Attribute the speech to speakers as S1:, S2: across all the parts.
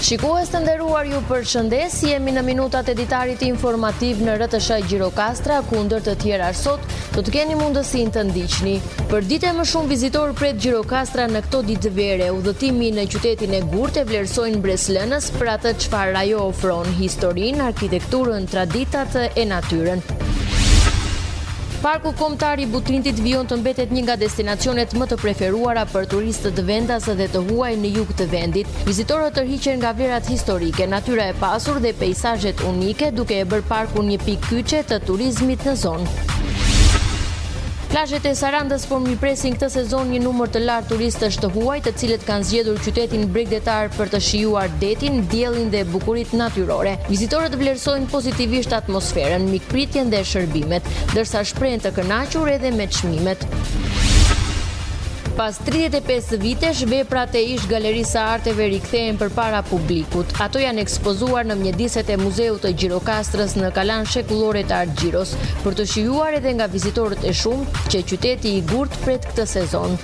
S1: Shikues të nderuar, ju përshëndes, jemi në minutat e ditarit informativ në RTS Gjirokastra, ku ndër të tjera sot do të keni mundësinë të ndiqni. Për ditë më shumë vizitorë pret Gjirokastra në këto ditë të vere. Udhëtimi në qytetin e Gurt e vlerësojnë Breslënës për atë çfarë ajo ofron: historinë, arkitekturën, traditat e natyrën. Parku kombëtar i Butrintit vijon të mbetet një nga destinacionet më të preferuara për turistët vendas dhe të huaj në jug të vendit. Vizitorët tërhiqen nga vlerat historike, natyra e pasur dhe peizazhet unike, duke e bërë parkun një pikë kyçe të turizmit në zonë. Plazhet e Sarandës po mirëpresin këtë sezon një numër të lartë turistësh të huaj, të cilët kanë zgjedhur qytetin bregdetar për të shijuar detin, diellin dhe bukuritë natyrore. Vizitorët vlerësojnë pozitivisht atmosferën, mikpritjen dhe shërbimet, ndërsa shprehen të kënaqur edhe me çmimet. Pas 35 vitesh, veprat e ish Galerisë së Arteve rikthehen përpara publikut. Ato janë ekspozuar në mjediset e Muzeut të Gjirokastrës në kalan shekullore të Art Gjiros, për të shijuar edhe nga vizitorët e shumtë që qyteti i Gurt pret këtë sezon.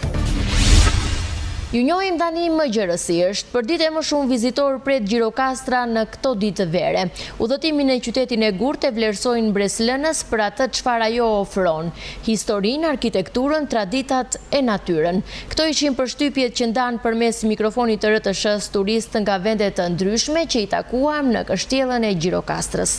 S1: Ju njohim tani më gjërësisht. Për ditë më shumë vizitorë pret Gjirokastra në këto ditë të vere. Udhëtimin në qytetin e Gurt e vlerësojnë Breslënës për atë çfarë ajo ofron: historinë, arkitekturën, traditat e natyrën. Këto ishin përshtypjet që ndanë përmes mikrofonit të RTS turistë nga vende të ndryshme që i takuam në kështjellën e Gjirokastrës.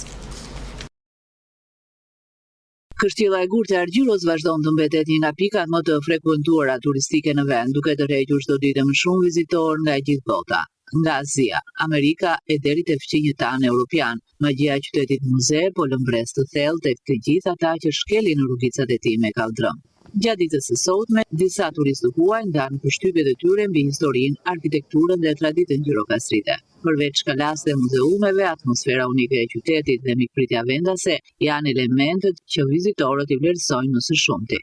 S2: Kështjella e Gurt e Art Gjiros vazhdon të mbetet një nga pikat më të frekuentuara turistike në vend, duke tërhequr çdo ditë më shumë vizitorë nga gjithë bota, nga Azia, Amerika e deri te fqinjëtan europian. Magjia e qytetit muze po lën brez të thellë tek të gjithë ata që shkelin në rrugicat e tij me kaldrëm. Gjatë ditës së sotme, disa turistë huaj ndanë përshtypjet e tyre mbi historinë, arkitekturën dhe traditën gjirokastrite. Përveç kalas dhe muzeumeve, atmosfera unike e qytetit dhe mikpritja vendase janë elementet që vizitorët i vlerësojnë më së shumti.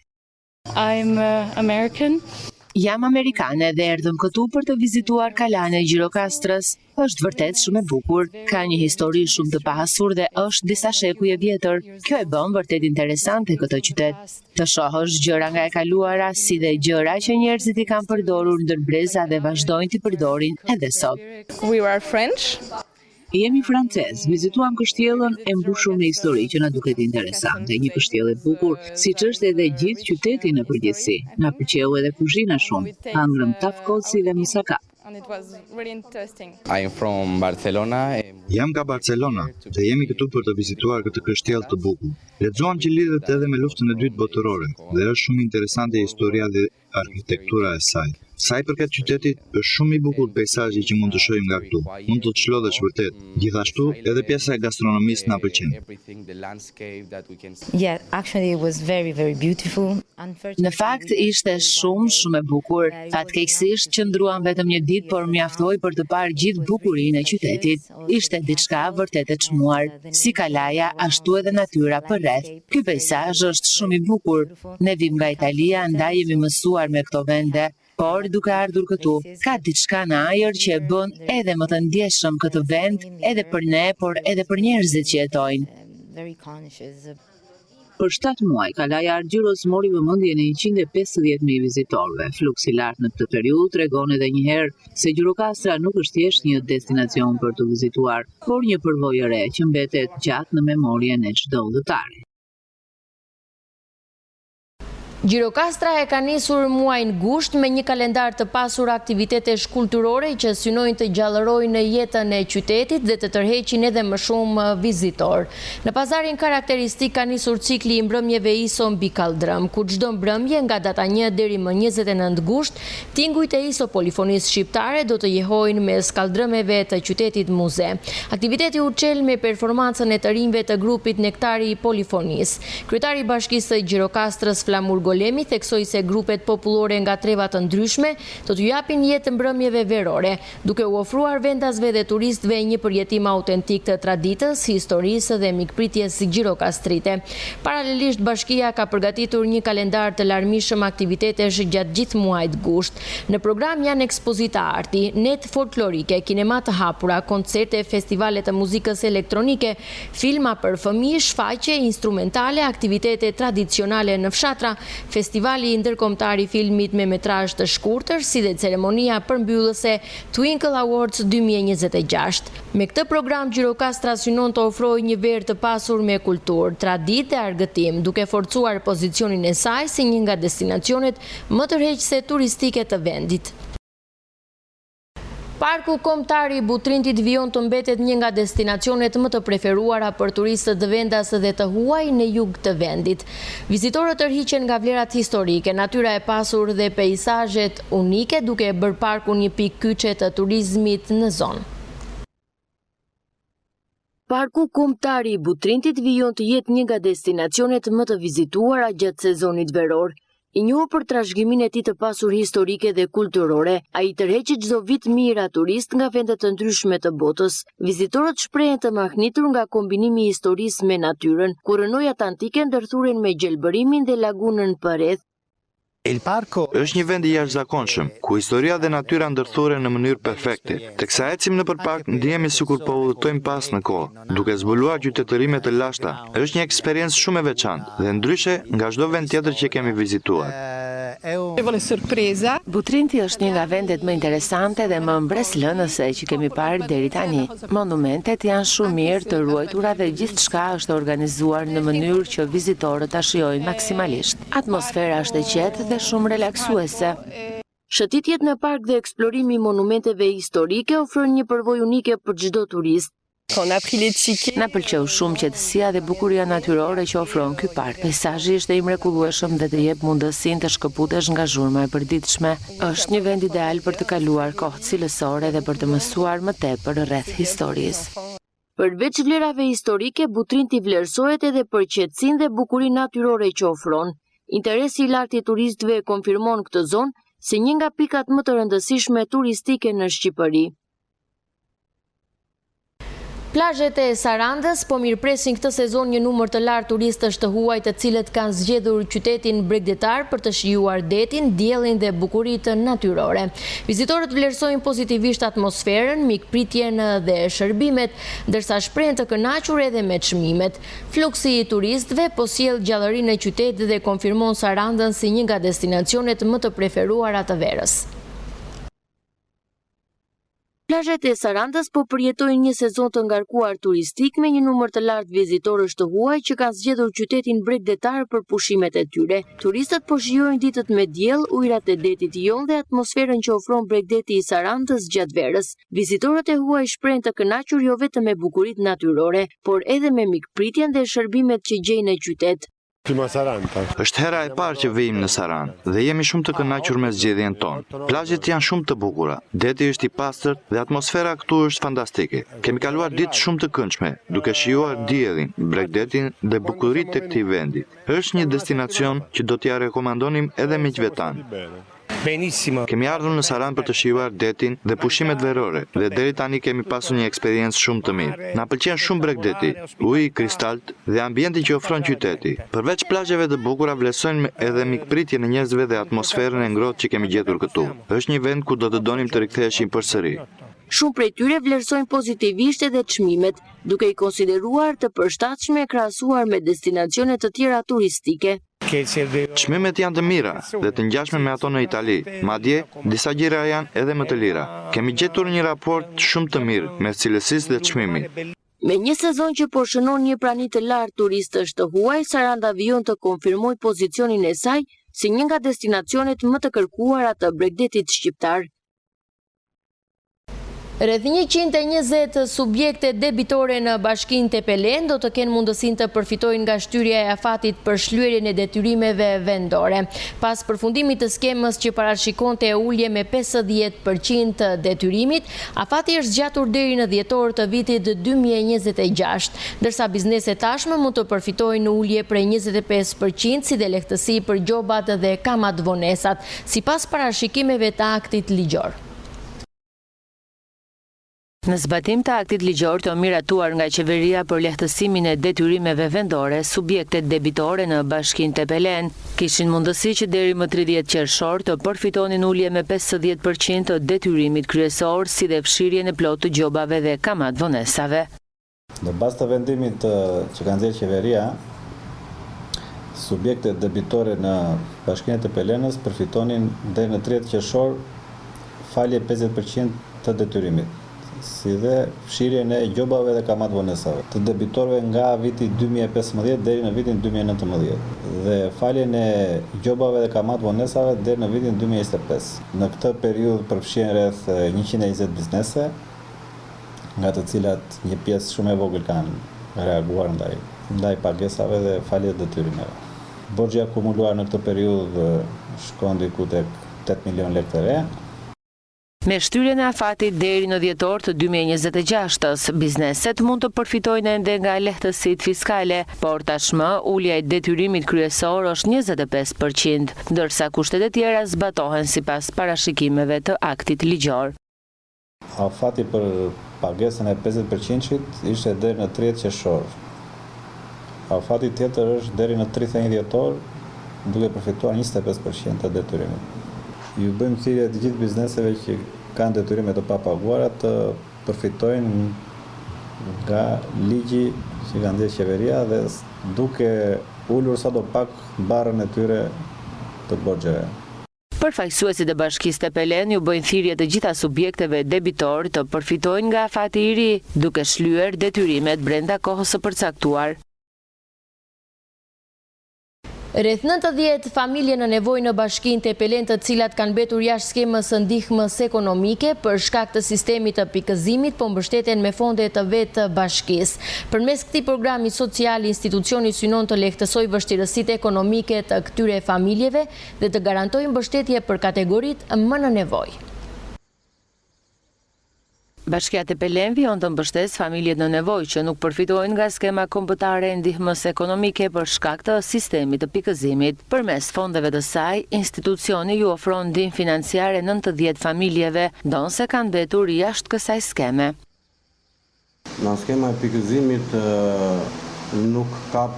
S3: I'm American.
S4: Jam amerikane dhe erdhëm këtu për të vizituar kalane e Gjirokastrës. Është vërtet shumë e bukur, ka një histori shumë të pasur dhe është disa shekuj e vjetër. Kjo e bën vërtet interesante këtë qytet. Të shohësh gjëra nga e kaluara, si dhe gjëra që njerëzit i kanë përdorur ndër breza dhe vazhdojnë t'i përdorin edhe sot.
S3: We were French.
S2: Jemi francez, vizituam kështjellën e mbushur me histori që na duket interesante, një kështjellë e bukur, siç është edhe gjithë qyteti në përgjithësi. Na pëlqeu edhe kuzhina shumë, ëngrëm tafkosi dhe musaka.
S5: I'm from Barcelona.
S6: Jam nga Barcelona dhe jemi këtu për të vizituar këtë kështjellë të bukur. Lexuam që lidhet edhe me luftën e dytë botërore dhe është shumë interesante historia dhe arkitektura e saj. Sa i përket qytetit, është shumë i bukur peizazhi që mund të shohim nga këtu. Mund të çlodhesh vërtet. Gjithashtu, edhe pjesa e gastronomisë na pëlqen.
S7: Yeah, actually it was very, very beautiful.
S4: Në fakt ishte shumë e bukur. Fatkeqësisht qëndruam vetëm një ditë, por mjaftoi për të parë gjithë bukurinë e qytetit. Ishte diçka vërtet e çmuar, si kalaja, ashtu edhe natyra përreth. Ky peizazh është shumë i bukur. Ne vim nga Italia, ndaj jemi mësuar me këto vende. Por duke ardhur këtu, ka diçka në ajër që e bën edhe më të ndjeshëm këtë vend, edhe për ne, por edhe për njerëzit që jetojnë.
S2: Për 7 muaj, kalaja Art Gjiros mori vëmendjen e 150.000 vizitorëve. Fluksi i lartë në këtë periudhë tregon edhe një herë se Gjirokastra nuk është thjesht një destinacion për të vizituar, por një përvojë e re që mbetet gjatë në memorien e çdo udhëtari.
S1: Gjirokastra e ka nisur muajin gusht me një kalendar të pasur aktivitetesh kulturore që synojnë të gjallërojnë jetën e qytetit dhe të tërheqin edhe më shumë vizitor. Në pazarin karakteristik ka nisur cikli i mbrëmjeve ISO mbi kaldrëm, ku çdo mbrëmje nga data 1 deri më 29 gusht, tingujt e ISO polifonisë shqiptare do të jehojnë mes kaldrëmeve të qytetit muze. Aktiviteti u çel me performancën e të rinjve të grupit Nektari i Polifonisë. Kryetari i Bashkisë së Gjirokastrës Flamur Golemi theksoi se grupet popullore nga treva të ndryshme do t'u japin jetë mbrëmjeve verore, duke u ofruar vendasve dhe turistëve një përjetim autentik të traditës, historisë dhe mikpritjes gjirokastrite. Paralelisht, bashkia ka përgatitur një kalendar të larmishëm aktivitetesh gjatë gjithë muajit gusht. Në program janë ekspozita arti, net folklorike, kinema të hapura, koncerte, festivale të muzikës elektronike, filma për fëmijë, shfaqje instrumentale, aktivitete tradicionale në fshatra, Festivali ndërkombëtar i filmit me metrazh të shkurtër, si dhe ceremonia përmbyllëse Twinkle Awards 2026. Me këtë program Gjirokastra synon të ofrojë një verë të pasur me kulturë, traditë dhe argëtim, duke forcuar pozicionin e saj si një nga destinacionet më tërheqëse turistike të vendit. Parku kombëtar i Butrintit Vion të mbetet një nga destinacionet më të preferuara për turistët vendas dhe të huaj në jug të vendit. Vizitorët tërhiqen nga vlerat historike, natyra e pasur dhe peizazhet unike, duke bërë parkun një pikë kyçe të turizmit në zonë. Parku kombëtar i Butrintit Vion të jetë një nga destinacionet më të vizituara gjatë sezonit veror. I njohur për trashëgiminë e tij të pasur historike dhe kulturore, ai tërheqet çdo vit mijëra turist nga vende të ndryshme të botës. Vizitorët shprehen të mahnitur nga kombinimi i historisë me natyrën, ku rënojat antike ndërthuren me gjelbërimin dhe lagunën përreth.
S6: Është një vend i jashtëzakonshëm, ku historia dhe natyra ndërthuren në mënyrë perfekte. Teksa ecim nëpër park, ndihemi sikur po udhëtojmë pas në kohë, duke zbuluar qytetërime të lashta. Është një eksperiencë shumë e veçantë dhe ndryshe nga çdo vend tjetër që kemi vizituar.
S4: Butrinti është një nga vendet më interesante dhe më mbreslënëse që kemi parë deri tani. Monumentet janë shumë mirë të ruajtura dhe gjithçka është organizuar në mënyrë që vizitorët ta shijojnë maksimalisht. Atmosfera është e qetë dhe shumë relaksuese.
S1: Shëtitjet në park dhe eksplorimi i monumenteve historike ofrojnë një përvojë unike për çdo turist.
S4: Na pëlqeu shumë qetësia dhe bukuria natyrore që ofron ky park. Peizazhi është i mrekullueshëm dhe të jep mundësinë të shkëputesh nga zhurma e përditshme. Është një vend ideal për të kaluar kohë cilësore dhe për të mësuar më tepër rreth historisë.
S1: Përveç vlerave historike, Butrinti vlerësohet edhe për qetësinë dhe bukurinë natyrore që ofron. Interesi i lartë i turistëve konfirmon këtë zonë si një nga pikat më të rëndësishme turistike në Shqipëri. Plazhet e Sarandës po mirëpresin këtë sezon një numër të lartë turistësh të huaj, të cilët kanë zgjedhur qytetin bregdetar për të shijuar detin, diellin dhe bukuritë natyrore. Vizitorët vlerësojnë pozitivisht atmosferën, mikpritjen dhe shërbimet, ndërsa shprehen të kënaqur edhe me çmimet. Fluksi i turistëve po sjell gjallërinë në qytet dhe konfirmon Sarandën si një nga destinacionet më të preferuara të verës. Plazhet e Sarandës po përjetojnë një sezon të ngarkuar turistik me një numër të lartë vizitorësh të huaj që kanë zgjedhur qytetin bregdetar për pushimet e tyre. Turistët po shijojnë ditët me diell, ujërat e detit jon dhe atmosferën që ofron bregdeti i Sarandës gjatë verës. Vizitorët e huaj shprehen të kënaqur jo vetëm me bukuritë natyrore, por edhe me mikpritjen dhe shërbimet që gjejnë në qytet.
S6: Është hera e parë që vijmë në Sarandë dhe jemi shumë të kënaqur me zgjedhjen tonë. Plazhet janë shumë të bukura, deti është i pastërt dhe atmosfera këtu është fantastike. Kemi kaluar ditë shumë të këndshme, duke shijuar diellin, bregdetin dhe bukuritë të këtij vendi. Është një destinacion që do t'ia rekomandonim edhe miqve tanë. Kemi ardhur në Sarandë për të shijuar detin dhe pushimet verore dhe deri tani kemi pasur një eksperiencë shumë të mirë. Na pëlqen shumë bregdeti, uji i kristalt dhe ambienti që ofron qyteti. Përveç plazheve të bukura vlerësojmë edhe mikpritjen e njerëzve dhe atmosferën e ngrohtë që kemi gjetur këtu. Është një vend ku do të donim të riktheheshim përsëri.
S1: Shumë prej tyre vlerësojnë pozitivisht edhe çmimet, duke i konsideruar të përshtatshme krahasuar me destinacione të tjera turistike.
S6: Çmimet janë të mira dhe të ngjashme me ato në Itali, madje disa gjëra janë edhe më të lira. Kemi gjetur një raport shumë të mirë mes cilësisë dhe çmimit.
S1: Me një sezon që po shënon një prani të lartë turistësh të huaj, Saranda vijon të konfirmoj pozicionin e saj si një nga destinacionet më të kërkuara të bregdetit shqiptar. Rreth 120 subjekte debitore në Bashkinë Tepelen do të kenë mundësinë të përfitojnë nga shtyrja e afatit për shlyerjen e detyrimeve vendore. Pas përfundimit të skemës që parashikonte ulje me 50% të detyrimit, afati është zgjatur deri në dhjetor të vitit 2026, ndërsa bizneset tashmë mund të përfitojnë ulje prej 25% si dhe lehtësi për gjobat dhe kamat vonesat, sipas parashikimeve të aktit ligjor.
S4: Në zbatim të aktit ligjor të miratuar nga qeveria për lehtësimin e detyrimeve vendore, subjektet debitore në Bashkinë Tepelen kishin mundësi që deri më 30 qershor të përfitonin ulje me 50% të detyrimit kryesor, si dhe fshirjen e plotë të gjobave dhe kamat vonesave.
S5: Në bazë të vendimit që ka nxjerrë qeveria, subjektet debitore në Bashkinë e Pelenës përfitonin deri në 30 qershor falje 50% të detyrimit, si dhe fshirjen e gjobave dhe kamat vonesave të debitorëve nga viti 2015 deri në vitin 2019 dhe faljen e gjobave dhe kamat vonesave deri në vitin 2025. Në këtë periudhë përfshihen rreth 120 biznese, nga të cilat një pjesë shumë e vogël kanë reaguar ndaj pagesave dhe faljes detyrimeve. Borxhi akumuluar në këtë periudhë shkon diku tek 8 milion lekë të re.
S4: Me shtyrjen e afatit deri në dhjetor të 2026-s, bizneset mund të përfitojnë ende nga lehtësitë fiskale, por tashmë ulja e detyrimit kryesor është 25%, ndërsa kushtet e tjera zbatohen sipas parashikimeve të aktit ligjor.
S5: Afati për pagesën e 50% ishte deri në 30 qershor. Afati tjetër është deri në 31 dhjetor, duke përfituar 25% të detyrimit. Ju bëjmë thirrje të gjithë bizneseve që kanë detyrime të papaguara të përfitojnë nga ligji që ka nxjerrë qeveria dhe duke ulur sadopak barrën e tyre të borxheve.
S4: Përfaqësuesit e Bashkisë të Pelen ju bëjnë thirrje të gjitha subjekteve debitor të përfitojnë nga afati i ri, duke shlyer detyrimet brenda kohës së përcaktuar.
S1: Rreth 90 familje në nevojë në Bashkinë të Pelen, të cilat kanë mbetur jashtë skemës së ndihmës ekonomike për shkak të sistemit të pikëzimit, po mbështeten me fonde të vetë të bashkisë. Përmes këtij programi social, institucioni synon të lehtësojë vështirësitë ekonomike të këtyre familjeve dhe të garantojë mbështetje për kategoritë më në nevojë.
S4: Bashkia e Pelen vijon të mbështes familjet në nevojë që nuk përfitojnë nga skema kombëtare e ndihmës ekonomike për shkak të sistemit të pikëzimit. Përmes fondeve të saj, institucioni ju ofron ndihmë financiare 90 familjeve, ndonse kanë mbetur jashtë kësaj skeme.
S8: Në skema e pikëzimit nuk ka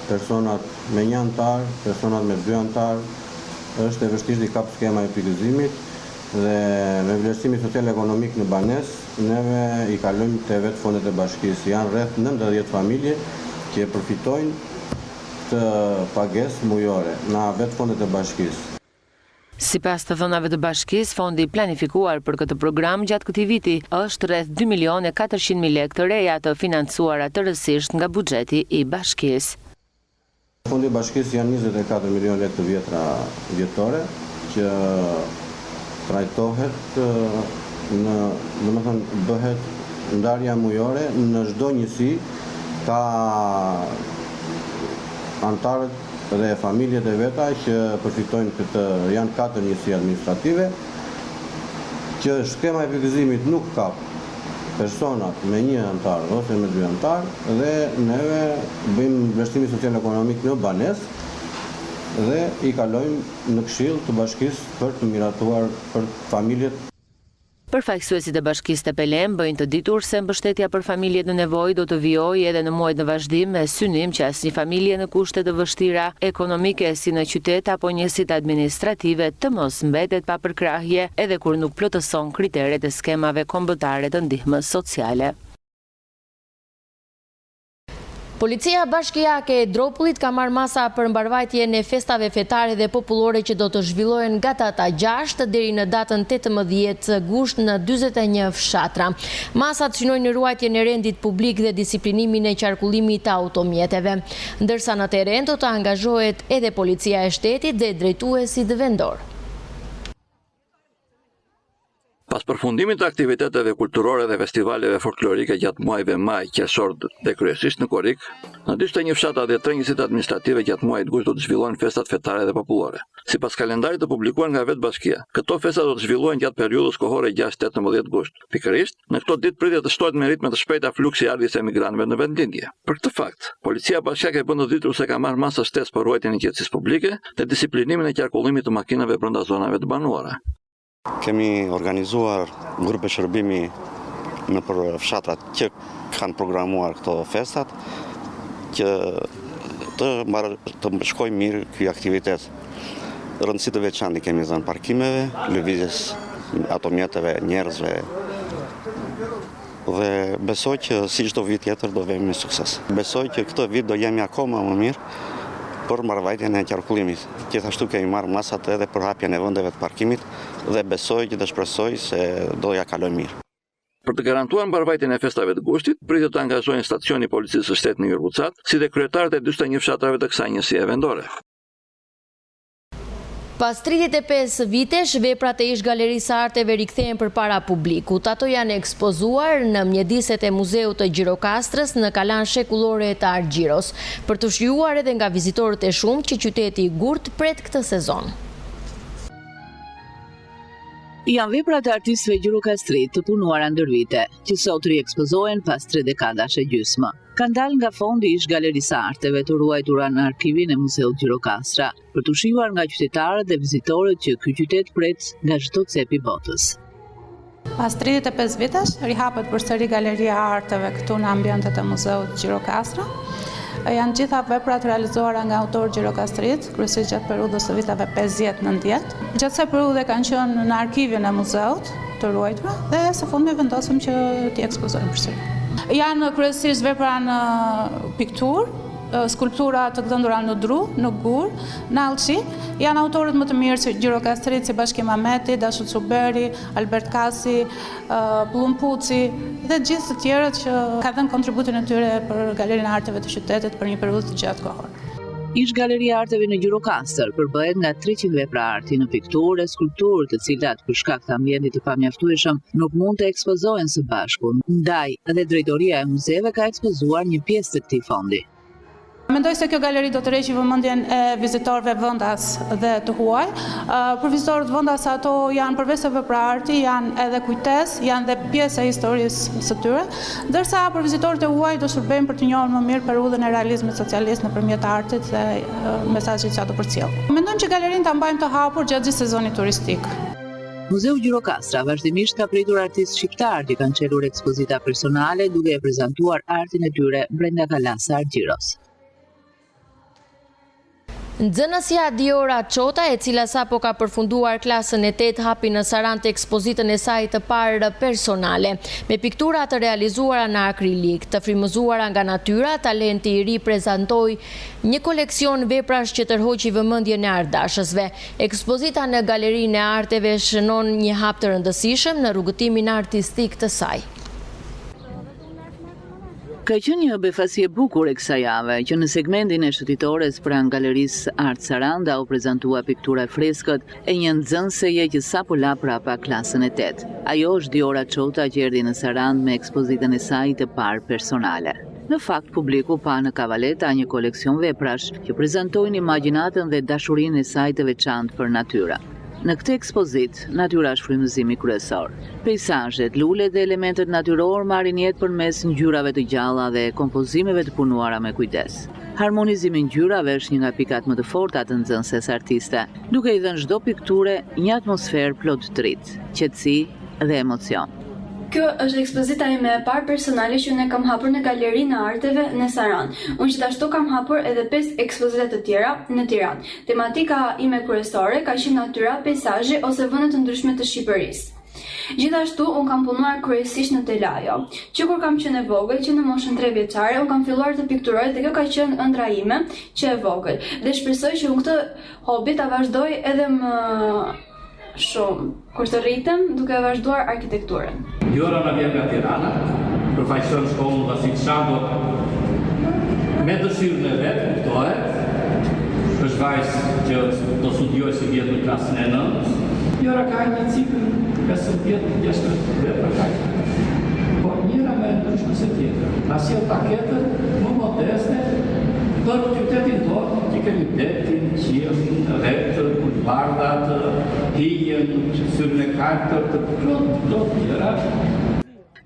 S8: personat me 1 antar, personat me 2 antar, është e vështirë të kap skema e pikëzimit. Dhe me vlerësimin social ekonomik në banes, neve i kalojmë të vetë fondet e bashkisë. Janë rreth 90 familje që përfitojnë të pagesë mujore nga vetë fondet e bashkisë.
S4: Sipas të dhënave të bashkisë, fondi planifikuar për këtë program gjatë këtij viti është rreth 2.400.000 lekë të reja të financuara tërësisht nga buxheti i bashkisë.
S8: Fondi i bashkisë janë 24 milion lekë të vjetra vjetore që trajtohet bëhet ndarja mujore në çdo njësi ka antarët dhe familjet e veta që përfitojnë këtë, janë 4 njësi administrative, që skema e pikëzimit nuk ka personat me 1 antar ose me 2 antar dhe neve bëjmë vlerësimin social ekonomik në banesë dhe i kalojmë në këshill të bashkisë për të miratuar për familjet.
S4: Përfaqësuesit e Bashkisë të Pelen bëjnë të ditur se mbështetja për familjet në nevojë do të vijojë edhe në muajt në vazhdim me synim që asnjë familje në kushte të vështira ekonomike si në qytet apo njësitë administrative të mos mbetet pa përkrahje edhe kur nuk plotëson kriteret e skemave kombëtare të ndihmës sociale.
S1: Policia bashkiake e Dropullit ka marrë masa për mbarvajtjen e festave fetare dhe popullore që do të zhvillohen nga data 6 deri në datën 18 gusht në 41 fshatra. Masat synojnë në ruajtjen e rendit publik dhe disiplinimin e qarkullimit të automjeteve, ndërsa në terren do të angazhohet edhe policia e shtetit dhe drejtuesit vendor.
S9: Pas përfundimit të aktiviteteve kulturore dhe festivaleve folklorike gjatë muajve maj, qershor dhe kryesisht në Korrik, në 41 fshatra dhe 3 njësitë administrative gjatë muajit gusht do të zhvillohen festat fetare dhe popullore. Sipas kalendarit të publikuar nga vetë bashkia, këto festa do të zhvillohen gjatë periudhës kohore 6-18 gusht. Pikërisht, në këto ditë pritet të shtohet me ritme të shpejta fluksi i ardhjes emigranëve në vendlindje. Për këtë fakt, policia bashkiake bën të ditur se ka marrë masa shtesë për ruajtjen e qetësisë publike dhe disiplinimin e qarkullimit të makinave brenda zonave të banuara.
S10: Kemi organizuar grupe shërbimi në për fshatrat që kanë programuar këto festat, që të shkojë mirë ky aktivitet. Rëndësi të veçantë kemi dhënë parkimeve, lëvizjes automjeteve, njerëzve. Dhe besoj që si çdo vit tjetër do vemi me sukses. Besoj që këtë vit do jemi akoma më mirë për marrëvajtjen e qarkullimit. Gjithashtu kemi marrë masat edhe për hapjen e vendeve të parkimit dhe besoj që dhe shpresoj se do ja kalojnë mirë.
S9: Për të garantuar mbarvajtjen e festave të Gushtit, pritet të angazhojnë stacioni policisë së shtetit në Yërbucat, si dhe kryetarët e 41 fshatrave të kësaj njësie vendore.
S1: Pas 35 vitesh, veprat e ish galerisë arteve rikthehen përpara publikut. Ato janë ekspozuar në mjediset e Muzeut të Gjirokastrës në kalan shekullore të Argjiros, për të shijuar edhe nga vizitorët e shumtë që qyteti i Gurt pret këtë sezon.
S2: Janë veprat e artistëve gjirokastrit të punuara ndër vite, që sot riekspozohen pas 3 dekadash e gjysmë. Kanë dalë nga fondi ish galerisë arteve të ruajtura në arkivin e Muzeut Gjirokastra, për të shijuar nga qytetarët dhe vizitorët që ky qytet pret nga çdo cep i botës.
S11: Pas 35 vitesh, rihapet përsëri Galeria e Arteve këtu në ambientet e Muzeut Gjirokastra. Janë gjitha veprat realizuara nga autor gjirokastrit, kryesisht gjatë periudhës së viteve 50-90. Gjatë kësaj periudhe kanë qenë në arkivin e muzeut të ruajtura dhe së fundmi vendosëm që t'i ekspozojmë përsëri. Janë kryesisht vepra në pikturë, skulptura të gdhëndura në dru, në gur, në alçi. Janë autorët më të mirë si gjirokastrit si Bashkim Ahmeti, Dashu Çuberi, Albert Kasi, Plum Puci dhe gjithë të tjerët që ka dhënë kontributin e tyre për Galerinë e Arteve të qytetit për një periudhë të gjatë kohore.
S2: Ish Galeria e Arteve në Gjirokastër përbëhet nga 300 vepra arti në pikturë e skulpturë, të cilat për shkak të ambientit të pamjaftueshëm nuk mund të ekspozohen së bashku. Ndaj, edhe drejtoria e muzeve ka ekspozuar një pjesë të këtij fondi.
S11: Mendoj se kjo galeri do të rreqë vëmendjen e vizitorëve vendas dhe të huaj. Për vizitorët vendas ato janë përveç se vepra arti, janë edhe kujtesë, janë dhe pjesë e historisë së tyre, ndërsa për vizitorët e huaj do shërbejnë për të njohur më mirë periudhën e realizmit socialist nëpërmjet artit dhe mesazhit që ato përcjell. Mendojmë që galerinë ta mbajmë të hapur gjatë gjithë sezonit turistik.
S2: Muzeu Gjirokastra vazhdimisht ka pritur artistë shqiptar që kanë çelur ekspozita personale duke e prezantuar artin e tyre brenda kalas së Argjiros.
S1: Nxënësja Diora Çota, e cila sapo ka përfunduar klasën e 8, hapi në Sarandë ekspozitën e saj të parë personale, me piktura të realizuara në akrilik, të frymëzuara nga natyra. Talenti i ri prezantoi një koleksion veprash që tërhoqi vëmendjen e ardashësve. Ekspozita në Galerinë e Arteve shënon një hap të rëndësishëm në rrugëtimin artistik të saj.
S2: Ka qenë një befasi e bukur e kësaj jave, që në segmentin e shëtitores pranë Galerisë Art Saranda u prezantua piktura e freskët e një nxënëseje që sapo la prapa klasën e 8. Ajo është Diora Çota që erdhi në Sarandë me ekspozitën e saj të parë personale. Në fakt, publiku pa në kavaleta një koleksion veprash që prezantojnë imagjinatën dhe dashurinë e saj të veçantë për natyra. Në këtë ekspozit, natyra është frymëzimi kryesor. Peizazhet, lulet dhe elementet natyror marrin jetë përmes ngjyrave të gjalla dhe kompozimeve të punuara me kujdes. Harmonizimi i ngjyrave është një nga pikat më të forta të nxënëses artiste, duke i dhënë çdo pikture një atmosferë plot dritë, qetësi dhe emocion.
S12: Kjo është ekspozita ime e parë personale që unë kam hapur në Galerinë e Arteve në Sarandë. Unë gjithashtu kam hapur edhe 5 ekspozita të tjera në Tiranë. Tematika ime kryesore ka qenë natyra, peizazhi ose vende të ndryshme të Shqipërisë. Gjithashtu, unë kam punuar kryesisht në telajo, që kur kam qenë e vogël, që në moshën 3 vjeçare, unë kam filluar të pikturoj dhe kjo ka qenë ëndra ime që e vogël. Dhe shpresoj që unë këtë hobi ta vazhdoj edhe më shumë, kur të rritem duke vazhduar arkitekturën.
S13: Diora na vjen nga Tirana, përfaqëson shkollën Vasil me dëshirën e vet, kuptohet. Është vajzë që do studiojë së vjetë në klasën e 9. Diora ka një cikël 15-16 vepra. Po njëra më ndryshme se tjetra. Na sjell paketën më modeste për qytetin tonë, që kemi detin, qiellin, rretët, bulvardat, hijen, syrën e kartër, të plot tjera.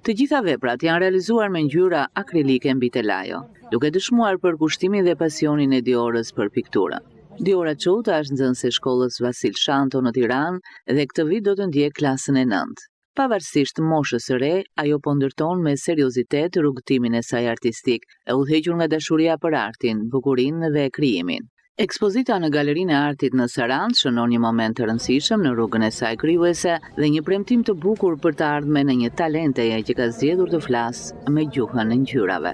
S2: Të gjitha veprat janë realizuar me ngjyra akrilike mbi telajo, duke dëshmuar përkushtimin dhe pasionin e Diorës për pikturën. Diora Çota është nxënëse e shkollës Vasil Shanto në Tiranë dhe këtë vit do të ndjek klasën e 9. Pavarësisht moshës së re, ajo po ndërton me seriozitet rrugëtimin e saj artistik, e udhëhequr nga dashuria për artin, bukurinë dhe krijimin. Ekspozita në Galerinë e Artit në Sarandë shënon një moment të rëndësishëm në rrugën e saj krijuese dhe një premtim të bukur për të ardhmen e një talenteje që ka zgjedhur të flasë me gjuhën e ngjyrave.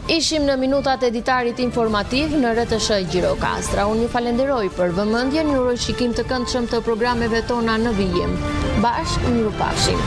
S1: Ishim në minutat e editarit informativ në RTS Gjirokastra. Unë ju falenderoj për vëmendjen, ju uroj shikim të këndshëm të programeve tona në vijim. Bashkë, mirupafshim.